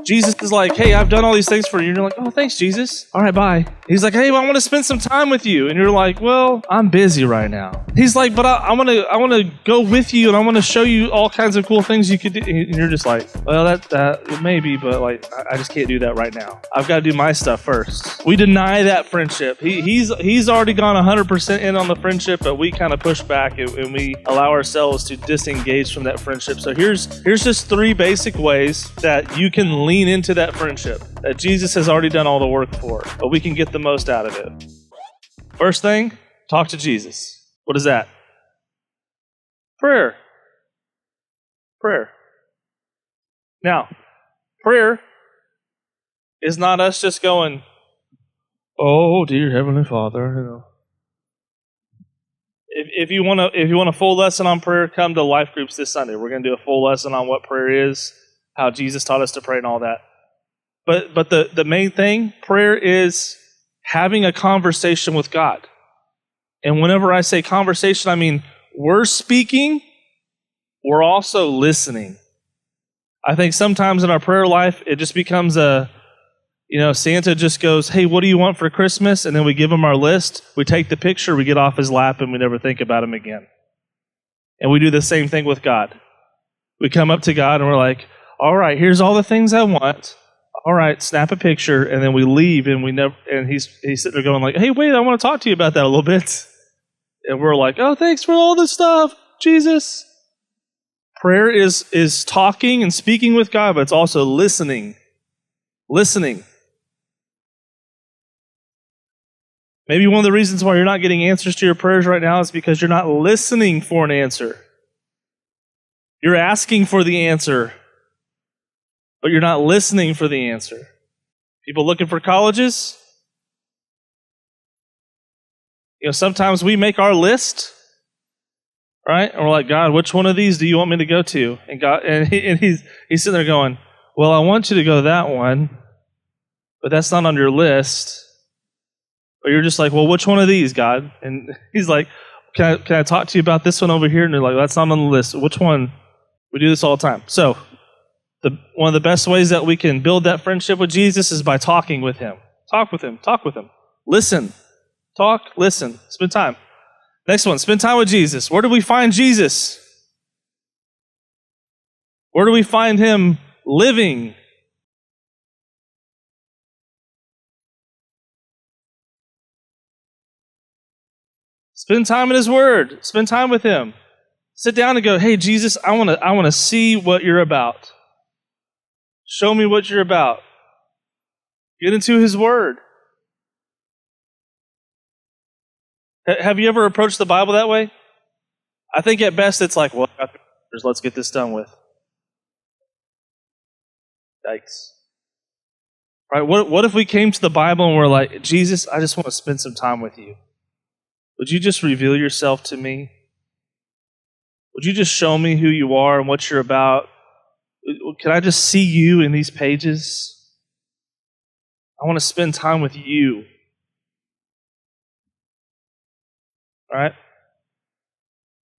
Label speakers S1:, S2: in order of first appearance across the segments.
S1: Jesus is like, hey, I've done all these things for you. And you're like, oh, thanks, Jesus. All right, bye. He's like, hey, well, I want to spend some time with you. And you're like, well, I'm busy right now. He's like, but I want to go with you, and I want to show you all kinds of cool things you could do. And you're just like, well, that maybe, but like, I just can't do that right now. I've got to do my stuff first. We deny that friendship. He's already gone 100% in on the friendship, but we kind of push back and we allow ourselves to disengage from that friendship. So here's just 3 basic ways that you can lean into that friendship that Jesus has already done all the work for, but we can get the most out of it. First thing, talk to Jesus. What is that? Prayer. Now, prayer is not us just going, oh, dear Heavenly Father, you know. If you want a full lesson on prayer, come to life groups this Sunday. We're going to do a full lesson on what prayer is, how Jesus taught us to pray and all that. But the main thing, prayer is having a conversation with God. And whenever I say conversation, I mean we're speaking, we're also listening. I think sometimes in our prayer life, it just becomes Santa just goes, hey, what do you want for Christmas? And then we give him our list. We take the picture, we get off his lap, and we never think about him again. And we do the same thing with God. We come up to God and we're like, all right, here's all the things I want. All right, snap a picture, and then we leave, and he's sitting there going like, hey, wait, I want to talk to you about that a little bit. And we're like, oh, thanks for all this stuff, Jesus. Prayer is talking and speaking with God, but it's also listening. Listening. Maybe one of the reasons why you're not getting answers to your prayers right now is because you're not listening for an answer. You're asking for the answer, but you're not listening for the answer. People looking for colleges? Sometimes we make our list, right? And we're like, God, which one of these do you want me to go to? And God, he's sitting there going, well, I want you to go to that one, but that's not on your list. Or you're just like, well, which one of these, God? And he's like, can I talk to you about this one over here? And they're like, that's not on the list. Which one? We do this all the time. So one of the best ways that we can build that friendship with Jesus is by talking with him. Talk with him. Listen. Talk, listen, spend time. Next one, spend time with Jesus. Where do we find Jesus? Where do we find him living? Spend time in his word. Spend time with him. Sit down and go, hey, Jesus, I want to see what you're about. Show me what you're about. Get into his word. Have you ever approached the Bible that way? I think at best it's like, well, let's get this done with. Yikes. Right? What if we came to the Bible and we're like, Jesus, I just want to spend some time with you. Would you just reveal yourself to me? Would you just show me who you are and what you're about? Can I just see you in these pages? I want to spend time with you. All right?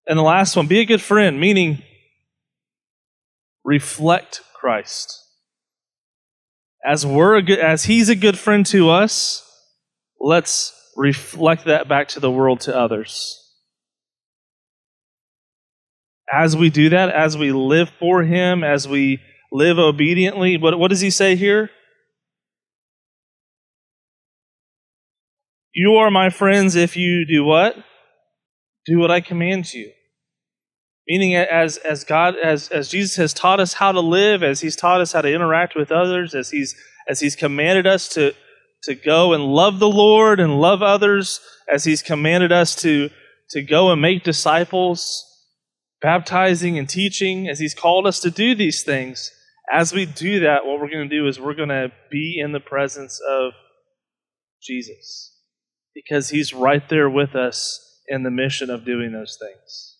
S1: And the last one, be a good friend, meaning reflect Christ. As he's a good friend to us, let's reflect that back to the world, to others. As we do that, as we live for him, as we live obediently, what does he say here? You are my friends if you do what? Do what I command you. Meaning as Jesus has taught us how to live, as he's taught us how to interact with others, as he's commanded us to go and love the Lord and love others, as he's commanded us to go and make disciples, baptizing and teaching, as he's called us to do these things. As we do that, what we're going to do is we're going to be in the presence of Jesus, because he's right there with us in the mission of doing those things.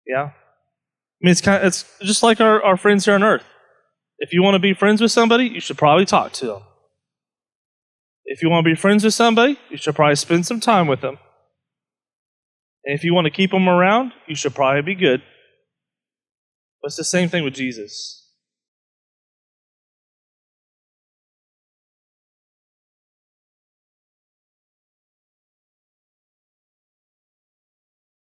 S1: Yeah? I mean, it's just like our friends here on earth. If you want to be friends with somebody, you should probably talk to them. If you want to be friends with somebody, you should probably spend some time with them. And if you want to keep them around, you should probably be good. But it's the same thing with Jesus.